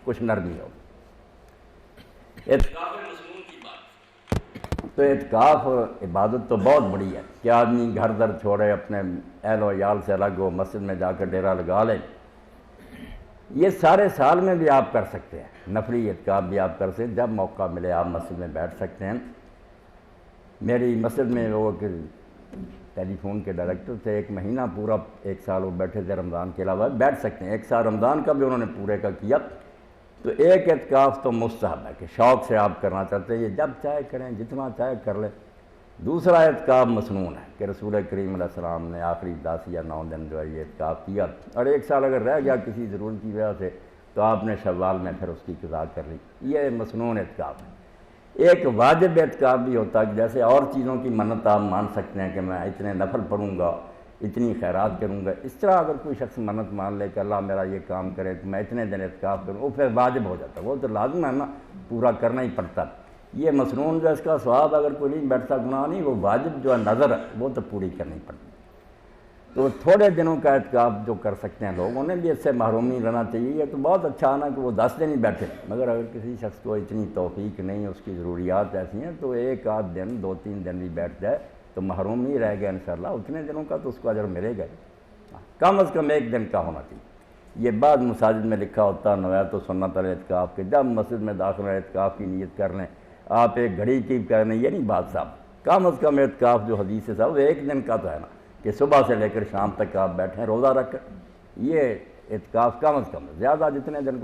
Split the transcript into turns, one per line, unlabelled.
کچھ نرمی ہو۔ اعتکاف مصنون کی بات، تو اعتکاف عبادت تو بہت بڑی ہے کہ آدمی گھر در چھوڑے، اپنے اہل و عیال سے الگ ہو، مسجد میں جا کر ڈیرا لگا لے۔ یہ سارے سال میں بھی آپ کر سکتے ہیں، نفلی اعتکاف بھی آپ کر سکتے ہیں، جب موقع ملے آپ مسجد میں بیٹھ سکتے ہیں۔ میری مسجد میں وہ ٹیلی فون کے ڈائریکٹر تھے، 1 مہینہ پورا 1 سال وہ بیٹھے تھے، رمضان کے علاوہ بیٹھ سکتے ہیں، 1 سال رمضان کا بھی انہوں نے پورے کا کیا۔ تو ایک اعتکاف تو مستحب ہے کہ شوق سے آپ کرنا چاہتے ہیں، یہ جب چاہے کریں، جتنا چاہے کر لیں۔ دوسرا اعتکاف مسنون ہے کہ رسول کریم علیہ السلام نے آخری 10 یا 9 دن جو ہے یہ اعتکاف کیا، اور 1 سال اگر رہ گیا کسی ضرورت کی وجہ سے تو آپ نے شوال میں پھر اس کی قضا کر لی، یہ مسنون اعتکاف ہے۔ ایک واجب اعتکاف بھی ہوتا ہے کہ جیسے اور چیزوں کی منت آپ مان سکتے ہیں کہ میں اتنے نفل پڑھوں گا، اتنی خیرات کروں گا، اس طرح اگر کوئی شخص منت مان لے کہ اللہ میرا یہ کام کرے تو میں اتنے دن اعتکاف کروں، وہ پھر واجب ہو جاتا ہے، وہ تو لازم ہے نا، پورا کرنا ہی پڑتا۔ یہ مسنون جو اس کا ثواب اگر کوئی نہیں بیٹھتا، گناہ نہیں، وہ واجب جو ہے نظر ہے وہ تو پوری کرنی پڑتی۔ تو تھوڑے دنوں کا اعتکاف جو کر سکتے ہیں لوگ، انہیں بھی اس سے محروم نہیں رہنا چاہیے۔ یہ تو بہت اچھا ہے نا کہ وہ 10 دن ہی بیٹھے، مگر اگر کسی شخص کو اتنی توفیق نہیں، اس کی ضروریات ایسی ہیں تو 1 آدھ دن 2-3 دن بھی بیٹھ جائے تو محروم نہیں رہے گا انشاءاللہ، اتنے دنوں کا تو اس کو اجر ملے گا، کم از کم 1 دن کا ہونا چاہیے۔ یہ بعض مساجد میں لکھا ہوتا ہے نوایت و سنت الاعتکاف کہ جب مسجد میں داخل اعتکاف کی نیت کر لیں، آپ 1 گھڑی کی کریں، یہ نہیں بات صاحب، کم از کم اعتکاف جو حدیث ہے صاحب وہ 1 دن کا تو ہے نا، کہ صبح سے لے کر شام تک آپ بیٹھیں روزہ رکھ کر، یہ اعتکاف کم از کم، زیادہ جتنے دن